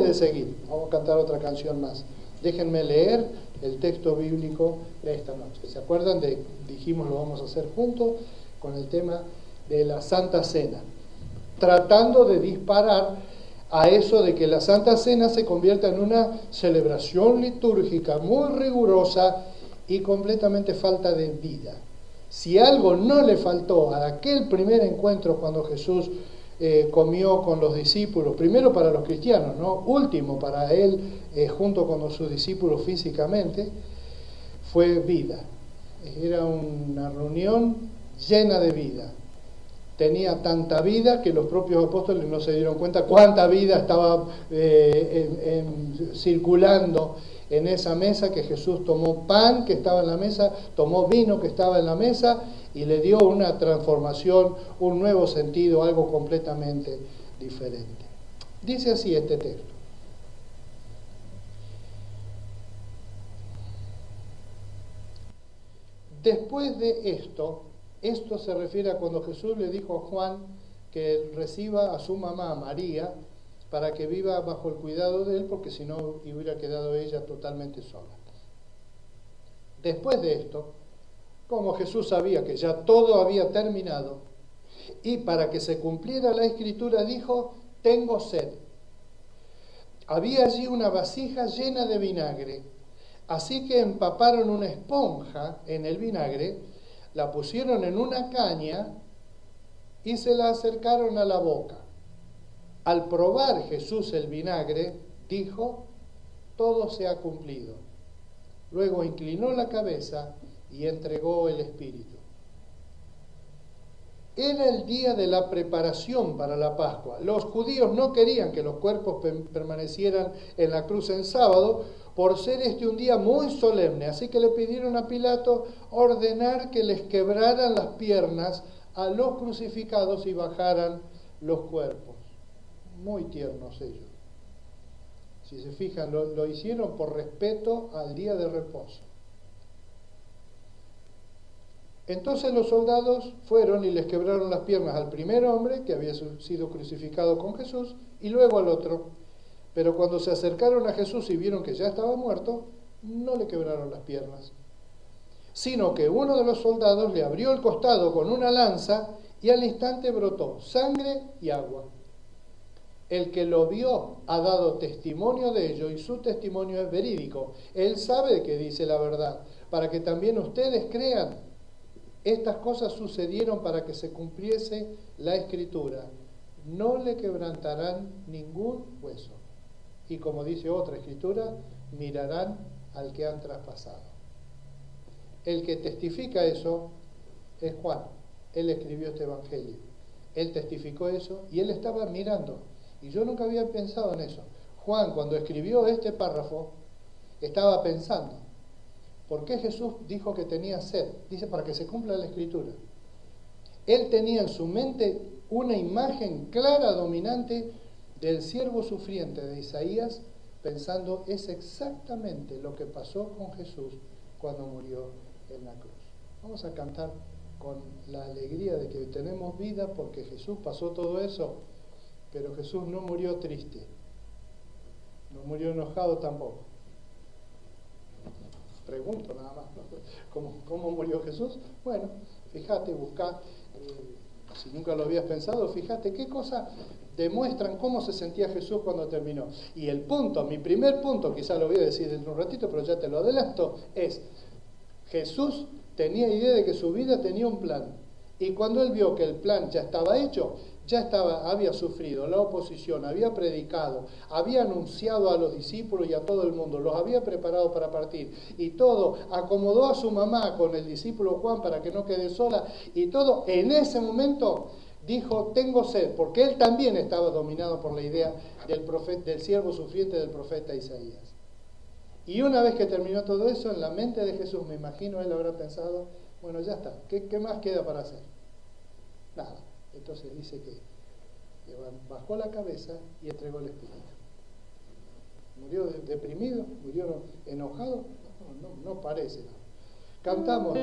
de seguir. Vamos a cantar otra canción más. Déjenme leer el texto bíblico de esta noche. ¿Se acuerdan? Dijimos lo vamos a hacer juntos con el tema de la Santa Cena, tratando de disparar a eso de que la Santa Cena se convierta en una celebración litúrgica muy rigurosa y completamente falta de vida. Si algo no le faltó a aquel primer encuentro cuando Jesús comió con los discípulos, primero para los cristianos, ¿no? Último para él, junto con sus discípulos físicamente, fue vida. Era una reunión llena de vida. Tenía tanta vida que los propios apóstoles no se dieron cuenta cuánta vida estaba circulando en esa mesa, que Jesús tomó pan que estaba en la mesa, tomó vino que estaba en la mesa y le dio una transformación, un nuevo sentido, algo completamente diferente. Dice así este texto. Después de esto se refiere a cuando Jesús le dijo a Juan que reciba a su mamá, María, para que viva bajo el cuidado de él, porque si no hubiera quedado ella totalmente sola. Después de esto, como Jesús sabía que ya todo había terminado, y para que se cumpliera la Escritura dijo, tengo sed. Había allí una vasija llena de vinagre, así que empaparon una esponja en el vinagre, la pusieron en una caña y se la acercaron a la boca. Al probar Jesús el vinagre, dijo, todo se ha cumplido. Luego inclinó la cabeza y entregó el Espíritu. Era el día de la preparación para la Pascua. Los judíos no querían que los cuerpos permanecieran en la cruz en sábado, por ser un día muy solemne. Así que le pidieron a Pilato ordenar que les quebraran las piernas a los crucificados y bajaran los cuerpos. Muy tiernos ellos. Si se fijan, lo hicieron por respeto al día de reposo. Entonces los soldados fueron y les quebraron las piernas al primer hombre que había sido crucificado con Jesús y luego al otro. Pero cuando se acercaron a Jesús y vieron que ya estaba muerto, no le quebraron las piernas, sino que uno de los soldados le abrió el costado con una lanza y al instante brotó sangre y agua. El que lo vio ha dado testimonio de ello y su testimonio es verídico. Él sabe que dice la verdad, para que también ustedes crean. Estas cosas sucedieron para que se cumpliese la Escritura. No le quebrantarán ningún hueso. Y como dice otra Escritura, mirarán al que han traspasado. El que testifica eso es Juan. Él escribió este Evangelio. Él testificó eso y él estaba mirando. Y yo nunca había pensado en eso. Juan, cuando escribió este párrafo, estaba pensando, ¿por qué Jesús dijo que tenía sed? Dice, para que se cumpla la Escritura. Él tenía en su mente una imagen clara, dominante, del siervo sufriente de Isaías, pensando, es exactamente lo que pasó con Jesús cuando murió en la cruz. Vamos a cantar con la alegría de que tenemos vida porque Jesús pasó todo eso, pero Jesús no murió triste, no murió enojado tampoco. Pregunto nada más, ¿no? ¿Cómo murió Jesús? Bueno, fíjate, busca, si nunca lo habías pensado, fíjate qué cosas demuestran cómo se sentía Jesús cuando terminó. Y el punto, mi primer punto, quizá lo voy a decir dentro de un ratito, pero ya te lo adelanto, es, Jesús tenía idea de que su vida tenía un plan. Y cuando él vio que el plan ya estaba hecho, había sufrido la oposición, había predicado, había anunciado a los discípulos y a todo el mundo, los había preparado para partir y todo, acomodó a su mamá con el discípulo Juan para que no quede sola y todo, en ese momento dijo, tengo sed, porque él también estaba dominado por la idea del siervo sufriente del profeta Isaías. Y una vez que terminó todo eso, en la mente de Jesús, me imagino, él habrá pensado, bueno, ya está, ¿qué más queda para hacer? Nada. Entonces dice que bajó la cabeza y entregó el Espíritu. ¿Murió deprimido? ¿Murió enojado? No parece. No. Cantamos,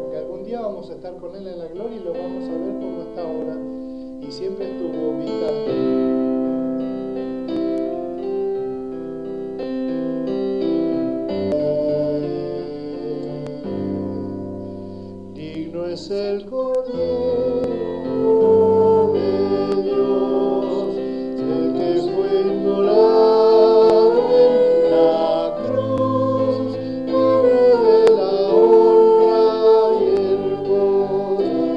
porque algún día vamos a estar con Él en la gloria y lo vamos a ver como está ahora. Y siempre estuvo ubicado. es el Cordero de Dios, el que fue inmolado en la cruz, digno de la honra y el poder,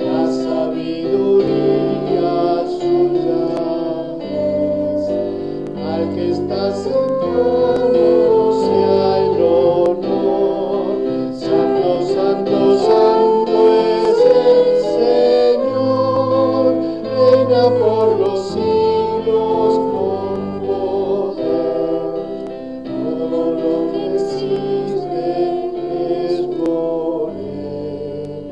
la sabiduría suya es. Al que está sentado sea el honor. Santo, santo, santo es el Señor, reina por los siglos con poder. Todo lo que existe es por Él,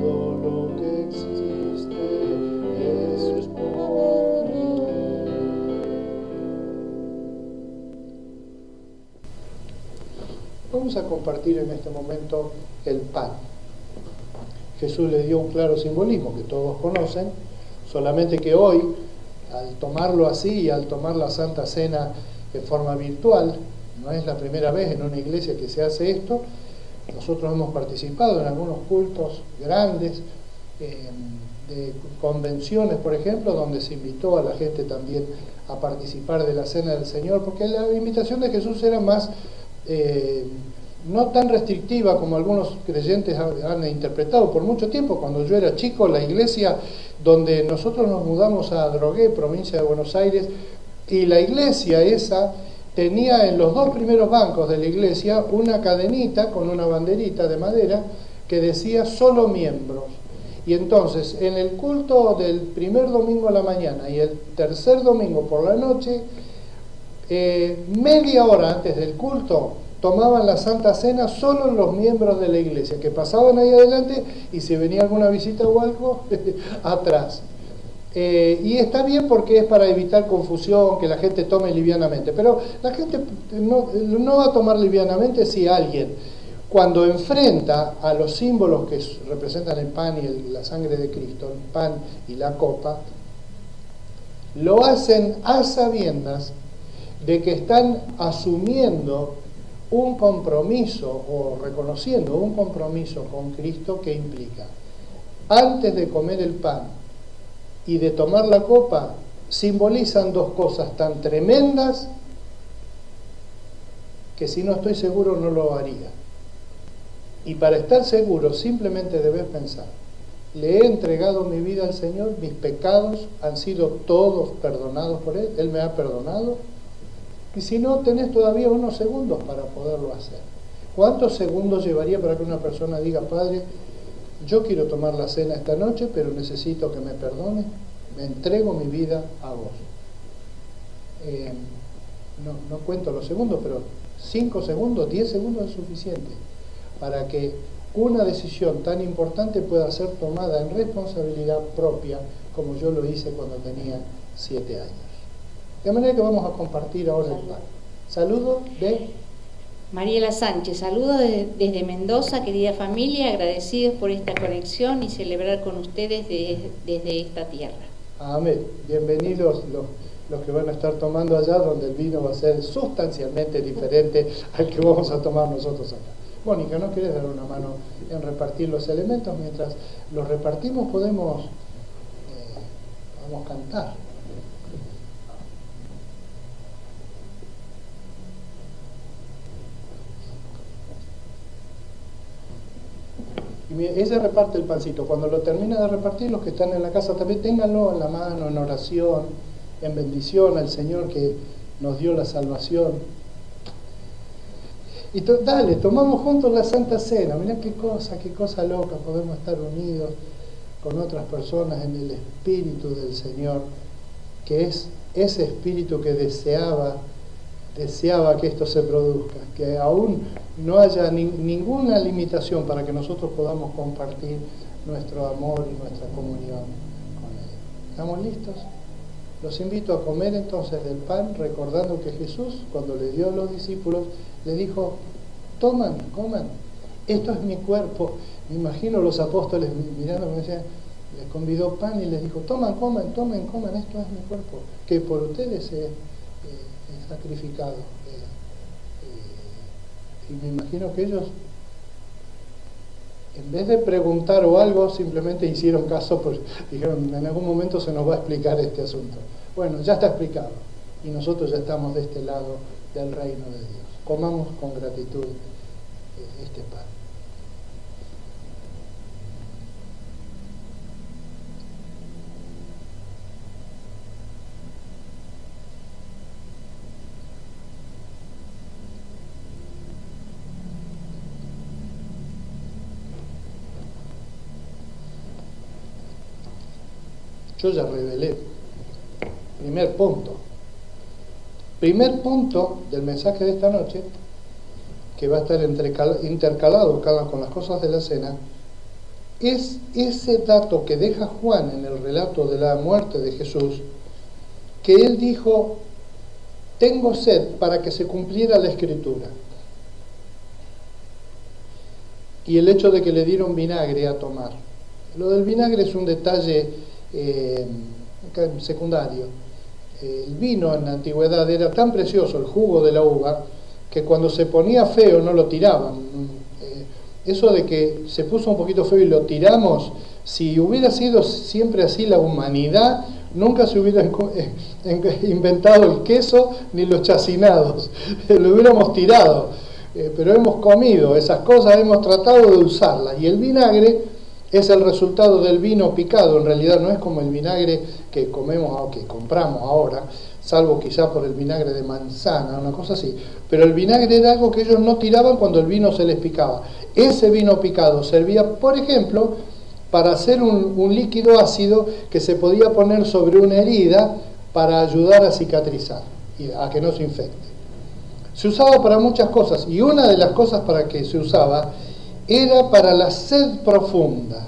todo lo que existe es por Él. Vamos a compartir en este momento el pan. Jesús le dio un claro simbolismo que todos conocen, solamente que hoy, al tomarlo así y al tomar la Santa Cena de forma virtual, no es la primera vez en una iglesia que se hace esto. Nosotros hemos participado en algunos cultos grandes, de convenciones, por ejemplo, donde se invitó a la gente también a participar de la Cena del Señor, porque la invitación de Jesús era más no tan restrictiva como algunos creyentes han interpretado por mucho tiempo. Cuando yo era chico, la iglesia donde nosotros nos mudamos a Adrogué, provincia de Buenos Aires, y la iglesia esa tenía en los dos primeros bancos de la iglesia una cadenita con una banderita de madera que decía solo miembros. Y entonces en el culto del primer domingo a la mañana y el tercer domingo por la noche, media hora antes del culto, tomaban la Santa Cena solo los miembros de la iglesia, que pasaban ahí adelante y si venía alguna visita o algo, atrás. Y está bien porque es para evitar confusión, que la gente tome livianamente, pero la gente no va a tomar livianamente si alguien, cuando enfrenta a los símbolos que representan el pan y la sangre de Cristo, el pan y la copa, lo hacen a sabiendas de que están asumiendo un compromiso o reconociendo un compromiso con Cristo que implica, antes de comer el pan y de tomar la copa, simbolizan dos cosas tan tremendas que si no estoy seguro no lo haría. Y para estar seguro simplemente debes pensar, le he entregado mi vida al Señor, mis pecados han sido todos perdonados por Él, Él me ha perdonado. Y si no, tenés todavía unos segundos para poderlo hacer. ¿Cuántos segundos llevaría para que una persona diga, Padre, yo quiero tomar la cena esta noche, pero necesito que me perdone, me entrego mi vida a vos? No cuento los segundos, pero 5 segundos, 10 segundos es suficiente para que una decisión tan importante pueda ser tomada en responsabilidad propia, como yo lo hice cuando tenía 7 años. De manera que vamos a compartir ahora el pan. Saludo de Mariela Sánchez. Saludos desde Mendoza, querida familia, agradecidos por esta conexión y celebrar con ustedes desde esta tierra. Amén. Bienvenidos los que van a estar tomando allá, donde el vino va a ser sustancialmente diferente al que vamos a tomar nosotros acá. Mónica, ¿no querés dar una mano en repartir los elementos? Mientras los repartimos podemos cantar. Y ella reparte el pancito. Cuando lo termina de repartir, los que están en la casa también ténganlo en la mano, en oración, en bendición al Señor que nos dio la salvación. Y dale, tomamos juntos la Santa Cena. Mirá qué cosa loca, podemos estar unidos con otras personas en el Espíritu del Señor, que es ese Espíritu que deseaba que esto se produzca, que aún no haya ninguna limitación para que nosotros podamos compartir nuestro amor y nuestra comunión con Él. ¿Estamos listos? Los invito a comer entonces del pan, recordando que Jesús, cuando le dio a los discípulos, le dijo, toman, coman, esto es mi cuerpo. Me imagino los apóstoles mirando, como decían, les convidó pan y les dijo, tomen, coman, esto es mi cuerpo, que por ustedes es sacrificado. Y me imagino que ellos En vez de preguntar o algo, simplemente hicieron caso, pues dijeron, en algún momento se nos va a explicar este asunto. Bueno, ya está explicado, y nosotros ya estamos de este lado del reino de Dios. Comamos con gratitud este pan. Yo ya revelé. Primer punto del mensaje de esta noche, que va a estar intercalado con las cosas de la cena, es ese dato que deja Juan en el relato de la muerte de Jesús, que él dijo, tengo sed, para que se cumpliera la Escritura. Y el hecho de que le dieron vinagre a tomar. Lo del vinagre es un detalle secundario. El vino en la antigüedad era tan precioso, el jugo de la uva, que cuando se ponía feo no lo tiraban. Eso de que se puso un poquito feo y lo tiramos, si hubiera sido siempre así la humanidad, nunca se hubiera inventado el queso ni los chacinados, lo hubiéramos tirado, pero hemos comido esas cosas, hemos tratado de usarlas, y el vinagre es el resultado del vino picado. En realidad no es como el vinagre que comemos o que compramos ahora, salvo quizá por el vinagre de manzana, una cosa así. Pero el vinagre era algo que ellos no tiraban cuando el vino se les picaba. Ese vino picado servía, por ejemplo, para hacer un líquido ácido que se podía poner sobre una herida para ayudar a cicatrizar y a que no se infecte. Se usaba para muchas cosas, y una de las cosas para que se usaba era para la sed profunda.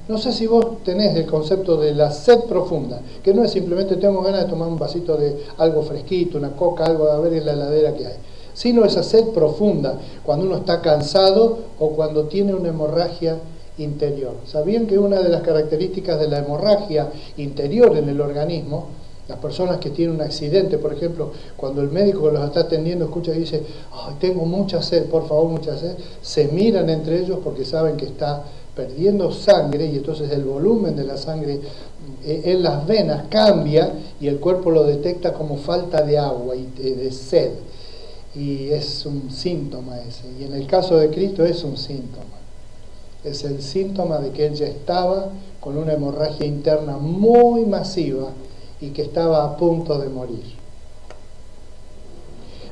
No sé si vos tenés el concepto de la sed profunda, que no es simplemente tengo ganas de tomar un vasito de algo fresquito, una coca, algo a ver en la heladera que hay, sino esa sed profunda, cuando uno está cansado o cuando tiene una hemorragia interior. ¿Sabían que una de las características de la hemorragia interior en el organismo, las personas que tienen un accidente, por ejemplo, cuando el médico los está atendiendo, escucha y dice, ay, tengo mucha sed, por favor, mucha sed, se miran entre ellos porque saben que está perdiendo sangre, y entonces el volumen de la sangre en las venas cambia y el cuerpo lo detecta como falta de agua y de sed, y es un síntoma ese, y en el caso de Cristo es un síntoma. Es el síntoma de que él ya estaba con una hemorragia interna muy masiva y que estaba a punto de morir.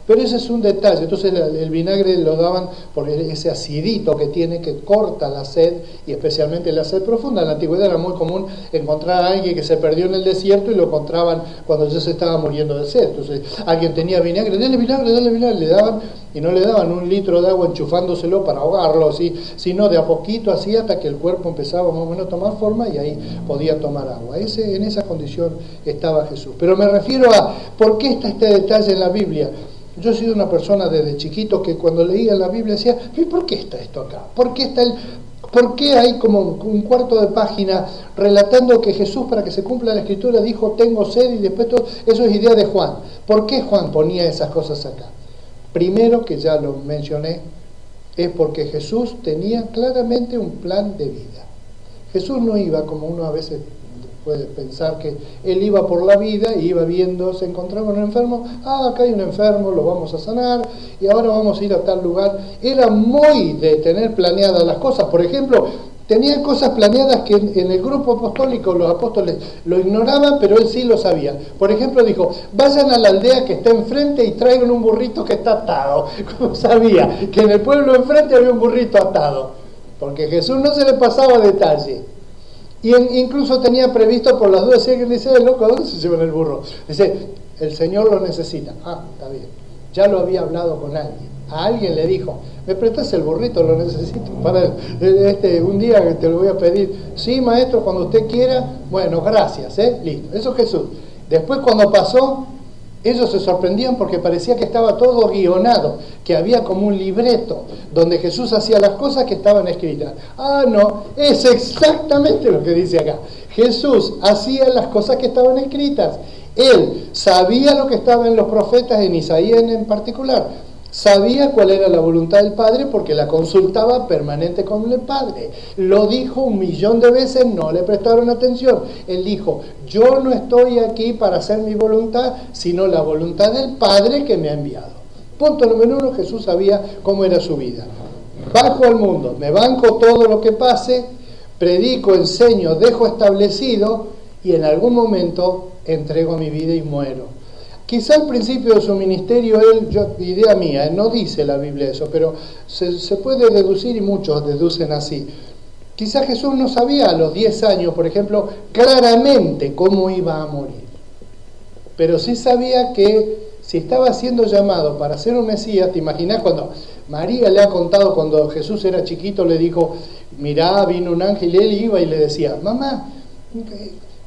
Pero ese es un detalle. Entonces el vinagre lo daban por ese acidito que tiene, que corta la sed, y especialmente la sed profunda. En la antigüedad era muy común encontrar a alguien que se perdió en el desierto y lo encontraban cuando ya se estaba muriendo de sed. Entonces alguien tenía vinagre, dale vinagre, le daban, y no le daban 1 litro de agua enchufándoselo para ahogarlo, ¿sí? Sino de a poquito, así hasta que el cuerpo empezaba más o menos a tomar forma y ahí podía tomar agua. En esa condición estaba Jesús. Pero me refiero a, ¿por qué está este detalle en la Biblia? Yo he sido una persona desde chiquito que cuando leía la Biblia decía, ¿por qué está esto acá? ¿Por qué hay como un cuarto de página relatando que Jesús, para que se cumpla la Escritura, dijo, tengo sed, y después todo eso es idea de Juan? ¿Por qué Juan ponía esas cosas acá? Primero, que ya lo mencioné, es porque Jesús tenía claramente un plan de vida. Jesús no iba, como uno a veces puede pensar, que él iba por la vida y iba viendo, se encontraba un enfermo, acá hay un enfermo, lo vamos a sanar, y ahora vamos a ir a tal lugar. Era muy de tener planeadas las cosas. Por ejemplo, tenía cosas planeadas que en el grupo apostólico los apóstoles lo ignoraban, pero él sí lo sabía. Por ejemplo, dijo, vayan a la aldea que está enfrente y traigan un burrito que está atado. Como sabía que en el pueblo enfrente había un burrito atado, porque Jesús no se le pasaba detalle. Y incluso tenía previsto, por las dudas, si alguien dice, loco, ¿a dónde se llevan el burro? Dice, el Señor lo necesita. Está bien. Ya lo había hablado con alguien. A alguien le dijo, ¿me prestas el burrito? Lo necesito para un día que te lo voy a pedir. Sí, maestro, cuando usted quiera. Bueno, gracias, listo. Eso es Jesús. Después, cuando pasó, ellos se sorprendían porque parecía que estaba todo guionado, que había como un libreto donde Jesús hacía las cosas que estaban escritas. No, es exactamente lo que dice acá. Jesús hacía las cosas que estaban escritas. Él sabía lo que estaba en los profetas, en Isaías en particular. Sabía cuál era la voluntad del Padre porque la consultaba permanente con el Padre. Lo dijo 1.000.000 de veces, no le prestaron atención. Él dijo, yo no estoy aquí para hacer mi voluntad, sino la voluntad del Padre que me ha enviado. Punto número 1, Jesús sabía cómo era su vida. Bajo al mundo, me banco todo lo que pase, predico, enseño, dejo establecido y en algún momento entrego mi vida y muero. Quizá al principio de su ministerio, idea mía, no dice la Biblia eso, pero se puede deducir y muchos deducen así. Quizá Jesús no sabía a los 10 años, por ejemplo, claramente cómo iba a morir. Pero sí sabía que si estaba siendo llamado para ser un Mesías, ¿te imaginas cuando María le ha contado cuando Jesús era chiquito, le dijo, mirá, vino un ángel y él iba y le decía, mamá,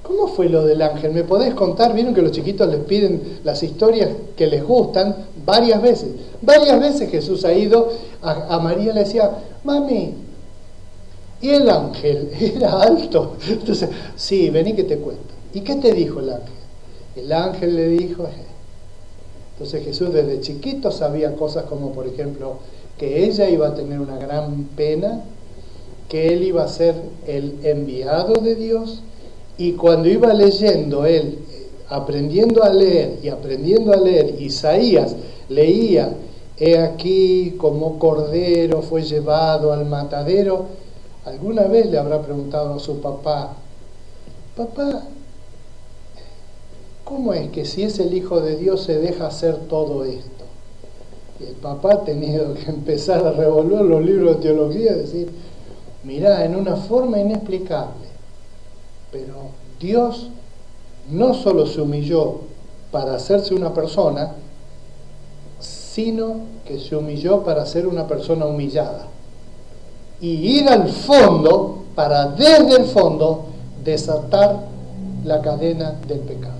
¿cómo fue lo del ángel? ¿Me podés contar? Vieron que los chiquitos les piden las historias que les gustan varias veces. Varias veces Jesús ha ido a María, le decía, mami, ¿y el ángel era alto? Entonces, sí, vení que te cuento. ¿Y qué te dijo el ángel? El ángel le dijo... Entonces Jesús desde chiquito sabía cosas como, por ejemplo, que ella iba a tener una gran pena, que él iba a ser el enviado de Dios. Y cuando iba leyendo él, aprendiendo a leer, Isaías leía, he aquí como cordero fue llevado al matadero, alguna vez le habrá preguntado a su papá, papá, ¿cómo es que si es el Hijo de Dios se deja hacer todo esto? Y el papá ha tenido que empezar a revolver los libros de teología y decir, mirá, en una forma inexplicable, pero Dios no solo se humilló para hacerse una persona, sino que se humilló para ser una persona humillada. Y ir al fondo para desde el fondo desatar la cadena del pecado.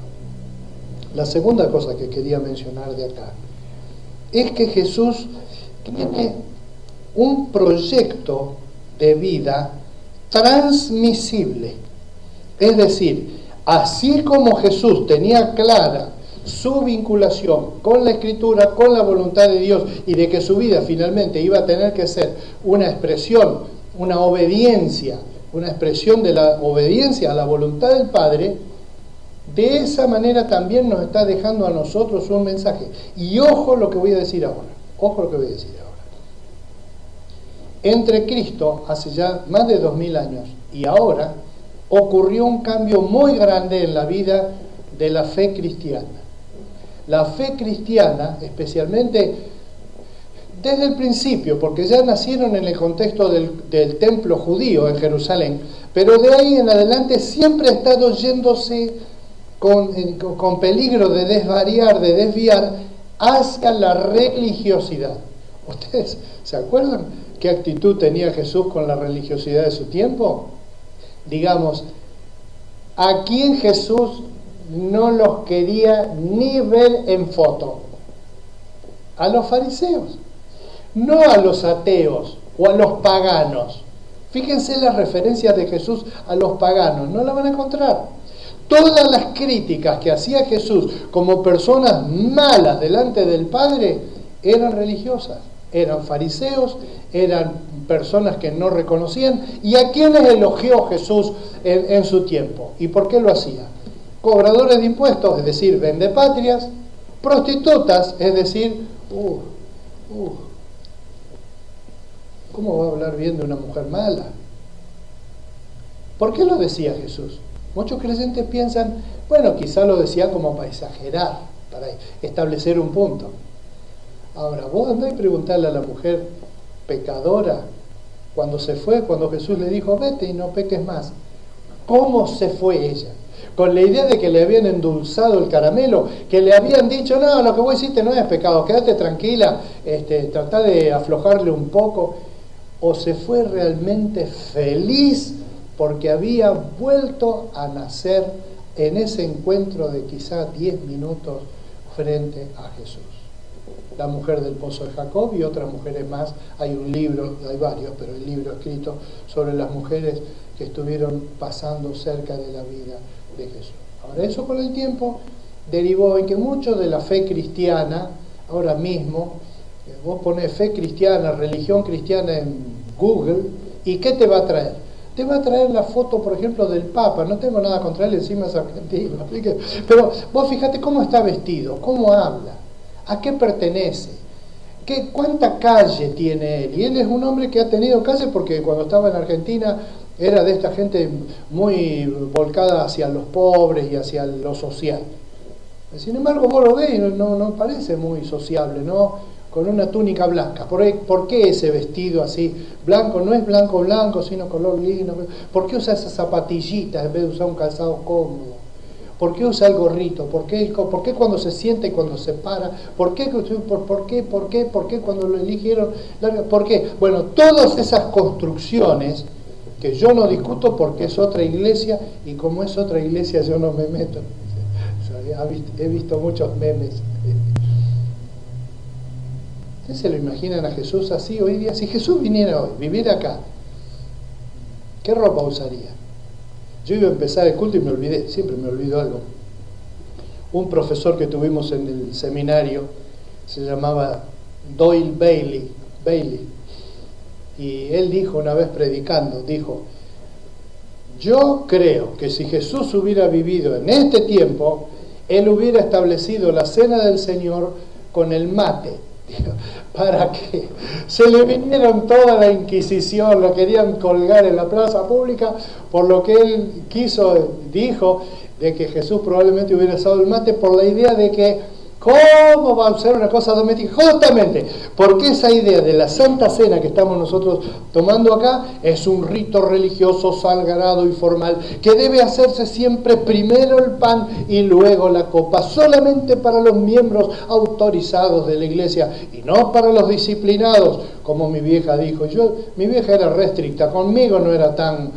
La segunda cosa que quería mencionar de acá es que Jesús tiene un proyecto de vida transmisible. Es decir, así como Jesús tenía clara su vinculación con la Escritura, con la voluntad de Dios y de que su vida finalmente iba a tener que ser una expresión, una obediencia, una expresión de la obediencia a la voluntad del Padre, de esa manera también nos está dejando a nosotros un mensaje. Y ojo lo que voy a decir ahora, Entre Cristo, hace ya más de 2000 años, y ahora, ocurrió un cambio muy grande en la vida de la fe cristiana. La fe cristiana, especialmente desde el principio, porque ya nacieron en el contexto del templo judío en Jerusalén, pero de ahí en adelante siempre ha estado yéndose con peligro de desvariar, de desviar hacia la religiosidad. ¿Ustedes se acuerdan qué actitud tenía Jesús con la religiosidad de su tiempo? Digamos, ¿a quién Jesús no los quería ni ver en foto? A los fariseos, no a los ateos o a los paganos. Fíjense las referencias de Jesús a los paganos, no la van a encontrar. Todas las críticas que hacía Jesús como personas malas delante del Padre eran religiosas, eran fariseos, eran personas que no reconocían. ¿Y a quiénes elogió Jesús en su tiempo? ¿Y por qué lo hacía? Cobradores de impuestos, es decir, vendepatrias, prostitutas, es decir, ¿cómo va a hablar bien de una mujer mala? ¿Por qué lo decía Jesús? Muchos creyentes piensan, bueno, quizá lo decía como para exagerar, para establecer un punto. Ahora, vos andá y preguntarle a la mujer pecadora, cuando se fue, cuando Jesús le dijo, vete y no peques más, ¿cómo se fue ella? Con la idea de que le habían endulzado el caramelo, que le habían dicho, no, lo que vos hiciste no es pecado, quédate tranquila, tratá de aflojarle un poco, o se fue realmente feliz porque había vuelto a nacer en ese encuentro de quizá 10 minutos frente a Jesús. La mujer del pozo de Jacob y otras mujeres más. Hay un libro, hay varios, pero el libro escrito sobre las mujeres que estuvieron pasando cerca de la vida de Jesús. Ahora, eso con el tiempo derivó en que mucho de la fe cristiana ahora mismo Vos ponés fe cristiana, religión cristiana en Google, ¿y qué te va a traer? Te va a traer la foto, por ejemplo, del Papa. No tengo nada contra él, encima es argentino. Pero vos fíjate cómo está vestido, cómo habla, a qué pertenece, cuánta calle tiene él. Y él es un hombre que ha tenido calle porque cuando estaba en Argentina era de esta gente muy volcada hacia los pobres y hacia lo social. Sin embargo, vos lo ves y no parece muy sociable, ¿no? Con una túnica blanca. ¿Por qué ese vestido así? Blanco, no es blanco, sino color lino. ¿Por qué usa esas zapatillitas en vez de usar un calzado cómodo? ¿Por qué usa el gorrito? ¿Por qué cuando se sienta y cuando se para? ¿Por qué cuando lo eligieron? ¿Por qué? Bueno, todas esas construcciones que yo no discuto porque es otra iglesia, y como es otra iglesia yo no me meto. He visto muchos memes. ¿Ustedes se lo imaginan a Jesús así hoy día? Si Jesús viniera hoy, viviera acá, ¿qué ropa usaría? Yo iba a empezar el culto y me olvidé, siempre me olvido algo. Un profesor que tuvimos en el seminario se llamaba Doyle Bailey, y él dijo una vez predicando, dijo: yo creo que si Jesús hubiera vivido en este tiempo, él hubiera establecido la cena del Señor con el mate, para que se le vinieron toda la Inquisición, lo querían colgar en la plaza pública, por lo que él dijo de que Jesús probablemente hubiera usado el mate por la idea de que ¿cómo va a ser una cosa doméstica? Justamente porque esa idea de la Santa Cena que estamos nosotros tomando acá es un rito religioso sagrado y formal que debe hacerse siempre primero el pan y luego la copa, solamente para los miembros autorizados de la iglesia y no para los disciplinados, como mi vieja dijo. Mi vieja era restricta, conmigo no era tan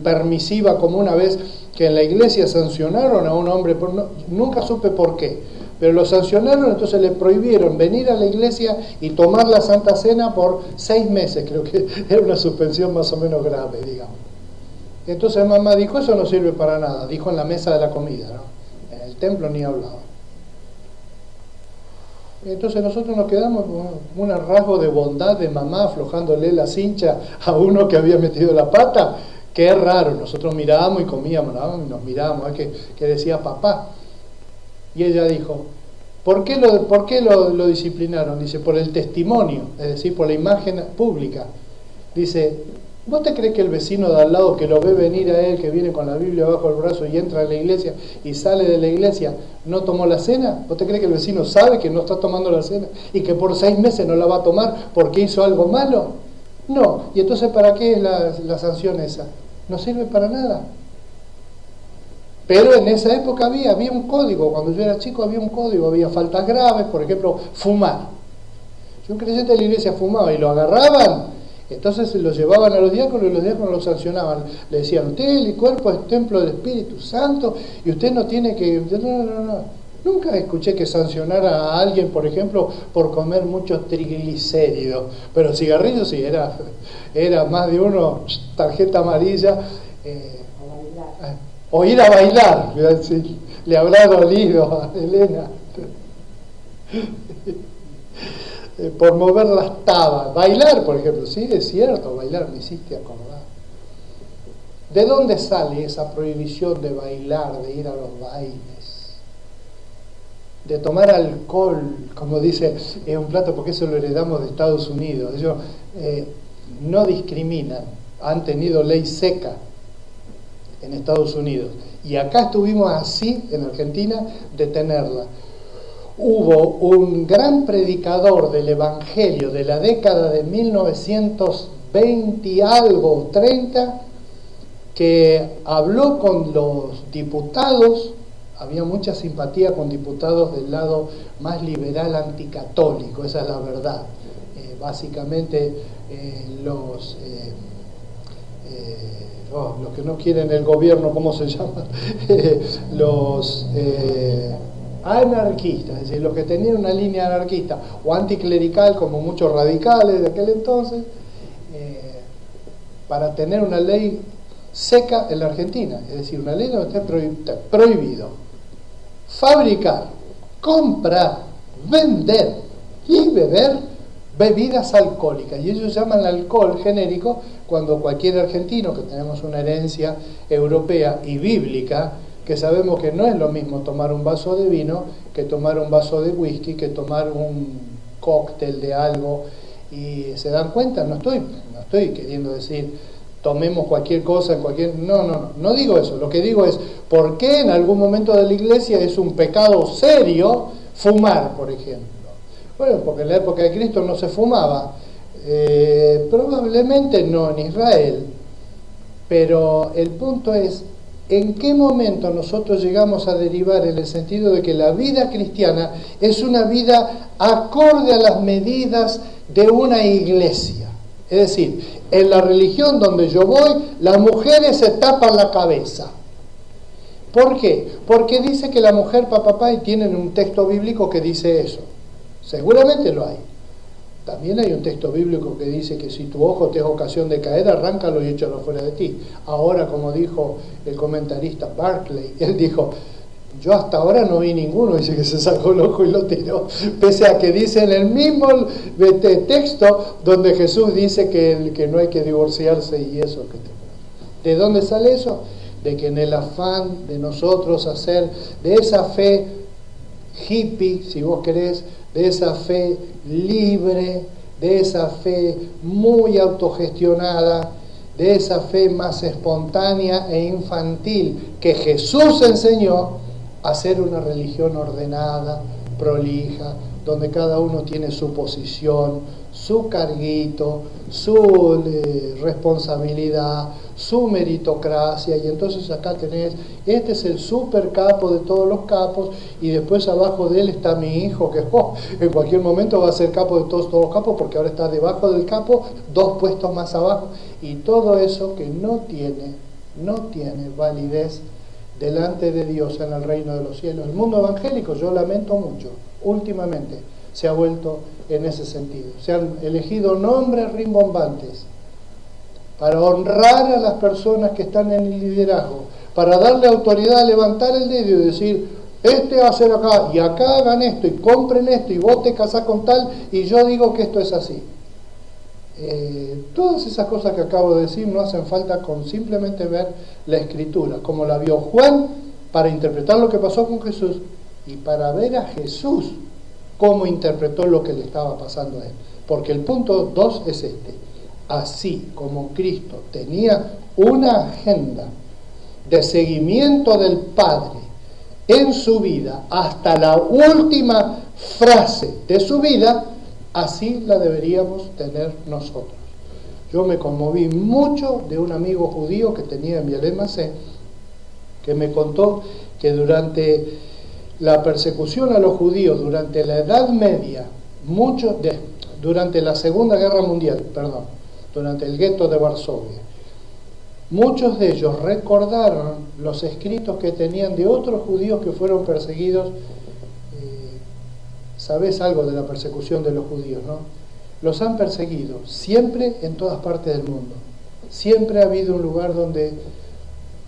permisiva como una vez que en la iglesia sancionaron a un hombre, nunca supe por qué, pero lo sancionaron, entonces le prohibieron venir a la iglesia y tomar la Santa Cena por 6 meses, creo que era una suspensión más o menos grave, digamos. Entonces mamá dijo, eso no sirve para nada, dijo en la mesa de la comida, ¿no? En el templo ni hablaba. Entonces nosotros nos quedamos con un rasgo de bondad de mamá aflojándole la cincha a uno que había metido la pata. Qué raro, nosotros mirábamos y comíamos, ¿no? Nos mirábamos, que decía papá. Y ella dijo, ¿por qué lo disciplinaron? Dice, por el testimonio, es decir, por la imagen pública. Dice, ¿vos te crees que el vecino de al lado que lo ve venir a él, que viene con la Biblia bajo el brazo y entra a la iglesia y sale de la iglesia, no tomó la cena? ¿Vos te crees que el vecino sabe que no está tomando la cena y que por 6 meses no la va a tomar porque hizo algo malo? No. ¿Y entonces para qué es la sanción esa? No sirve para nada. Pero en esa época había un código. Cuando yo era chico había un código, había faltas graves, por ejemplo, fumar. Si un creyente de la iglesia fumaba y lo agarraban, entonces lo llevaban a los diáconos y los diáconos lo sancionaban. Le decían, usted el cuerpo es templo del Espíritu Santo y usted no tiene que... No. Nunca escuché que sancionara a alguien, por ejemplo, por comer muchos triglicéridos. Pero cigarrillos sí, era más de uno, tarjeta amarilla. O ir a bailar, le habrá dolido a Elena. Por mover las tabas. Bailar, por ejemplo, sí, es cierto, bailar, me hiciste acordar. ¿De dónde sale esa prohibición de bailar, de ir a los bailes? De tomar alcohol, como dice, es un plato, porque eso lo heredamos de Estados Unidos. Ellos no discriminan, han tenido ley seca en Estados Unidos. Y acá estuvimos así, en Argentina, de tenerla. Hubo un gran predicador del Evangelio de la década de 1920 y algo, 30, que habló con los diputados. Había mucha simpatía con diputados del lado más liberal anticatólico, esa es la verdad. Básicamente los que no quieren el gobierno, ¿cómo se llama? Los anarquistas, es decir, los que tenían una línea anarquista o anticlerical, como muchos radicales de aquel entonces, para tener una ley seca en la Argentina, es decir, una ley donde esté prohibido fabricar, comprar, vender y beber bebidas alcohólicas. Y ellos llaman alcohol genérico cuando cualquier argentino, que tenemos una herencia europea y bíblica, que sabemos que no es lo mismo tomar un vaso de vino que tomar un vaso de whisky, que tomar un cóctel de algo. Y se dan cuenta, no estoy queriendo decir tomemos cualquier cosa en cualquier... No digo eso. Lo que digo es, ¿por qué en algún momento de la iglesia es un pecado serio fumar, por ejemplo? Bueno, porque en la época de Cristo no se fumaba. Probablemente no en Israel. Pero el punto es, ¿en qué momento nosotros llegamos a derivar en el sentido de que la vida cristiana es una vida acorde a las medidas de una iglesia? Es decir, en la religión donde yo voy, las mujeres se tapan la cabeza. ¿Por qué? Porque dice que la mujer papá y tienen un texto bíblico que dice eso. Seguramente lo hay. También hay un texto bíblico que dice que si tu ojo te es ocasión de caer, arráncalo y échalo fuera de ti. Ahora, como dijo el comentarista Barclay, él dijo, yo hasta ahora no vi ninguno, dice que se sacó el ojo y lo tiró, pese a que dice en el mismo texto donde Jesús dice que no hay que divorciarse y eso. ¿De dónde sale eso? De que en el afán de nosotros hacer de esa fe hippie, si vos querés, de esa fe libre, de esa fe muy autogestionada, de esa fe más espontánea e infantil que Jesús enseñó, a ser una religión ordenada, prolija, donde cada uno tiene su posición, su carguito, su responsabilidad, su meritocracia, y entonces acá tenés, este es el super capo de todos los capos, y después abajo de él está mi hijo, que en cualquier momento va a ser capo de todos los capos, porque ahora está debajo del capo, 2 puestos más abajo, y todo eso que no tiene validez delante de Dios en el reino de los cielos. El mundo evangélico, yo lamento mucho, últimamente se ha vuelto en ese sentido. Se han elegido nombres rimbombantes para honrar a las personas que están en el liderazgo, para darle autoridad a levantar el dedo y decir, este va a ser acá, y acá hagan esto, y compren esto, y vos te casás con tal, y yo digo que esto es así. Todas esas cosas que acabo de decir no hacen falta con simplemente ver la Escritura, como la vio Juan, para interpretar lo que pasó con Jesús, y para ver a Jesús cómo interpretó lo que le estaba pasando a él. Porque el punto 2 es este: así como Cristo tenía una agenda de seguimiento del Padre en su vida hasta la última frase de su vida, así la deberíamos tener nosotros. Yo me conmoví mucho de un amigo judío que tenía en Vielemacé, que me contó que durante la persecución a los judíos, durante la Edad Media, durante la Segunda Guerra Mundial, durante el gueto de Varsovia, muchos de ellos recordaron los escritos que tenían de otros judíos que fueron perseguidos. Sabés algo de la persecución de los judíos, ¿no? Los han perseguido siempre en todas partes del mundo. Siempre ha habido un lugar donde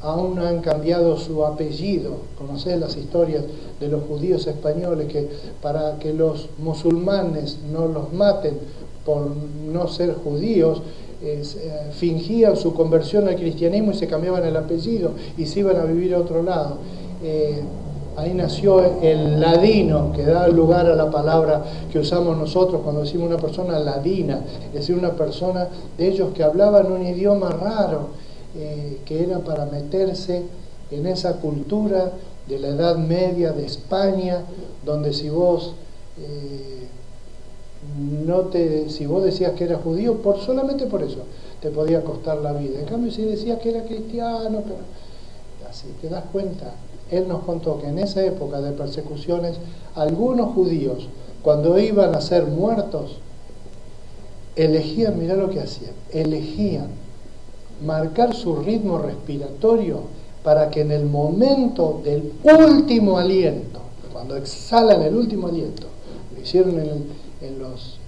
aún han cambiado su apellido. Conocés las historias de los judíos españoles que para que los musulmanes no los maten por no ser judíos, fingían su conversión al cristianismo y se cambiaban el apellido y se iban a vivir a otro lado. Ahí nació el ladino, que da lugar a la palabra que usamos nosotros cuando decimos una persona ladina, es decir, una persona de ellos que hablaban un idioma raro, que era para meterse en esa cultura de la Edad Media de España, donde si vos decías que eras judío, solamente por eso te podía costar la vida. En cambio, si decías que eras cristiano, así te das cuenta. Él nos contó que en esa época de persecuciones, algunos judíos, cuando iban a ser muertos, elegían, mirá lo que hacían, elegían marcar su ritmo respiratorio para que en el momento del último aliento, cuando exhalan el último aliento, lo hicieron en los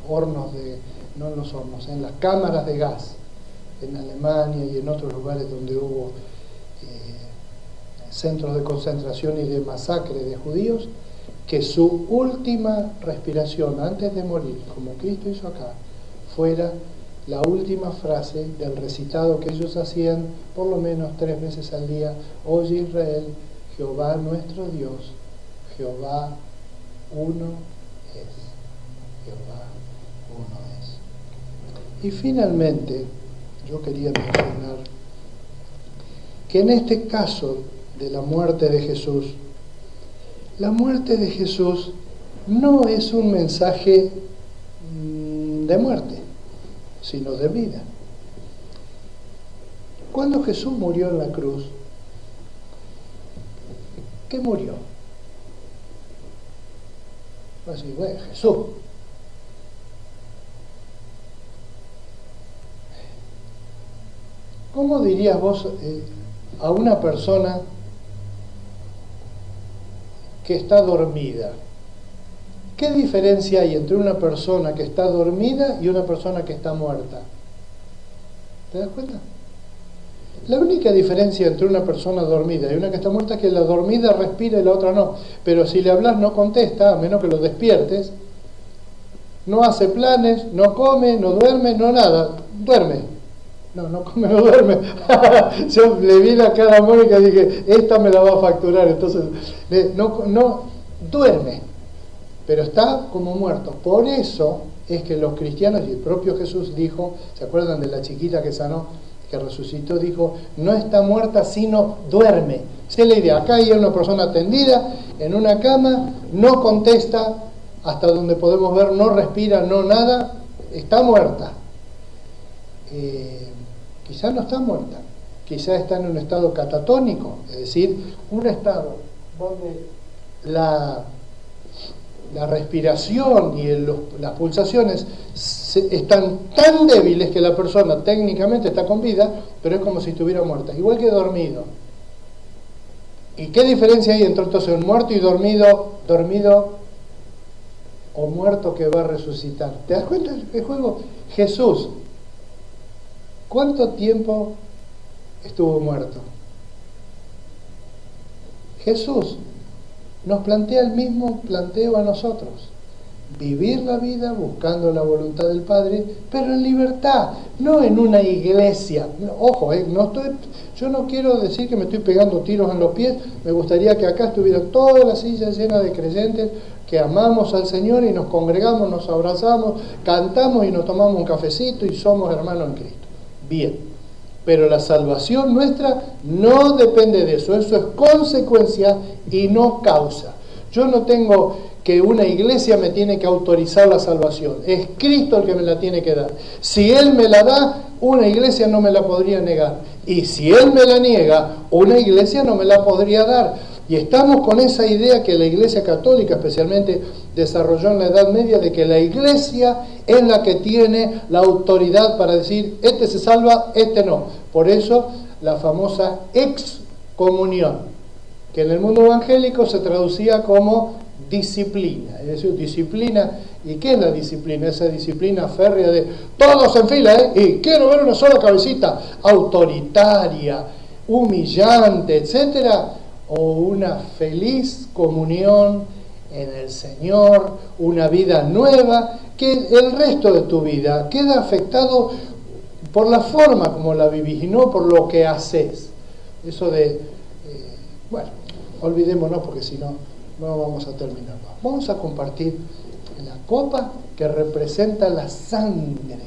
hornos no en los hornos, en las cámaras de gas, en Alemania y en otros lugares donde hubo centros de concentración y de masacre de judíos, que su última respiración antes de morir, como Cristo hizo acá, fuera la última frase del recitado que ellos hacían por lo menos 3 veces al día: Oye Israel, Jehová nuestro Dios, Jehová uno es. Jehová uno es. Y finalmente, yo quería mencionar que en este caso de la muerte de Jesús, la muerte de Jesús no es un mensaje de muerte, sino de vida. Cuando Jesús murió en la cruz, ¿qué murió? Así, bueno, Jesús. ¿Cómo dirías vos a una persona que está dormida? ¿Qué diferencia hay entre una persona que está dormida y una persona que está muerta? ¿Te das cuenta? La única diferencia entre una persona dormida y una que está muerta es que la dormida respira y la otra no. Pero si le hablas no contesta, a menos que lo despiertes. No hace planes, no come, no duerme, no nada. Duerme. No come, no duerme. Yo le vi la cara a Mónica y dije, esta me la va a facturar. Entonces, no duerme, pero está como muerto. Por eso es que los cristianos, y el propio Jesús dijo, ¿se acuerdan de la chiquita que sanó, que resucitó? Dijo, no está muerta, sino duerme. Esa es la idea. Acá hay una persona tendida en una cama, no contesta, hasta donde podemos ver, no respira, no nada, está muerta. Quizás no está muerta, quizás está en un estado catatónico, es decir, un estado donde la respiración y las pulsaciones están tan débiles que la persona técnicamente está con vida, pero es como si estuviera muerta, igual que dormido. ¿Y qué diferencia hay entre entonces un muerto y dormido o muerto que va a resucitar? ¿Te das cuenta del juego? Jesús, ¿cuánto tiempo estuvo muerto? Jesús nos plantea el mismo planteo a nosotros: vivir la vida buscando la voluntad del Padre, pero en libertad, no en una iglesia. Ojo, yo no quiero decir que me estoy pegando tiros en los pies. Me gustaría que acá estuviera toda la silla llena de creyentes que amamos al Señor y nos congregamos, nos abrazamos, cantamos y nos tomamos un cafecito y somos hermanos en Cristo. Bien, pero la salvación nuestra no depende de eso. Eso es consecuencia y no causa. Yo no tengo que una iglesia me tiene que autorizar la salvación. Es Cristo el que me la tiene que dar. Si Él me la da, una iglesia no me la podría negar. Y si Él me la niega, una iglesia no me la podría dar. Y estamos con esa idea que la Iglesia Católica especialmente desarrolló en la Edad Media, de que la iglesia es la que tiene la autoridad para decir, este se salva, este no. Por eso la famosa excomunión, que en el mundo evangélico se traducía como disciplina. Es decir, disciplina. ¿Y qué es la disciplina? Esa disciplina férrea de todos en fila, y quiero ver una sola cabecita, autoritaria, humillante, etcétera, o una feliz comunión en el Señor, una vida nueva, que el resto de tu vida queda afectado por la forma como la vivís y no por lo que haces. Eso de, bueno, olvidémonos porque si no, no vamos a terminar. Vamos a compartir la copa que representa la sangre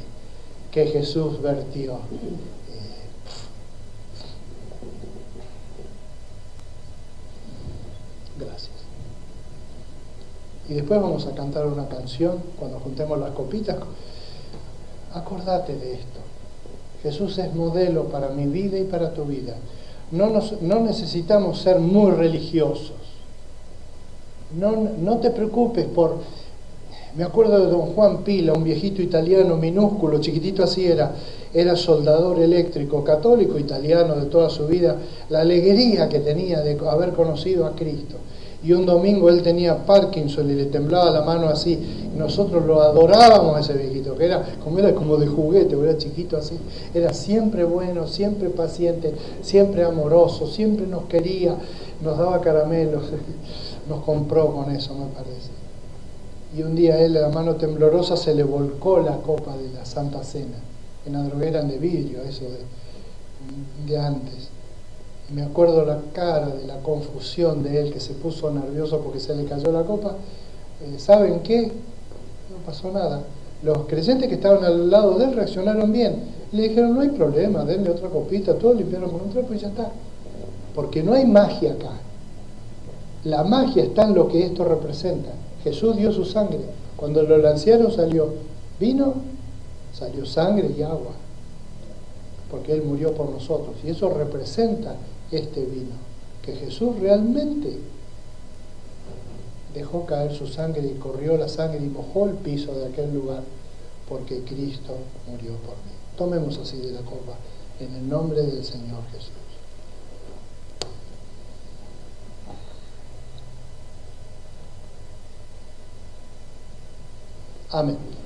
que Jesús vertió. Gracias. Y después vamos a cantar una canción cuando juntemos las copitas. Acordate de esto. Jesús es modelo para mi vida y para tu vida. No necesitamos ser muy religiosos. No te preocupes por... Me acuerdo de don Juan Pila, un viejito italiano minúsculo, chiquitito así era soldador eléctrico, católico italiano de toda su vida, la alegría que tenía de haber conocido a Cristo. Y un domingo él tenía Parkinson y le temblaba la mano así, y nosotros lo adorábamos a ese viejito, que era como de juguete, era chiquito así, era siempre bueno, siempre paciente, siempre amoroso, siempre nos quería, nos daba caramelos. nos compró con eso, me parece. Y un día él, a la mano temblorosa, se le volcó la copa de la Santa Cena. En la droguera eran de vidrio, eso de antes. Y me acuerdo la cara de la confusión de él, que se puso nervioso porque se le cayó la copa. ¿Saben qué? No pasó nada. Los creyentes que estaban al lado de él reaccionaron bien. Le dijeron, no hay problema, denle otra copita, todos limpiaron con un trapo y ya está. Porque no hay magia acá. La magia está en lo que esto representa. Jesús dio su sangre. Cuando lo lancearon salió vino, salió sangre y agua. Porque Él murió por nosotros. Y eso representa este vino. Que Jesús realmente dejó caer su sangre y corrió la sangre y mojó el piso de aquel lugar. Porque Cristo murió por mí. Tomemos así de la copa. En el nombre del Señor Jesús. Amén.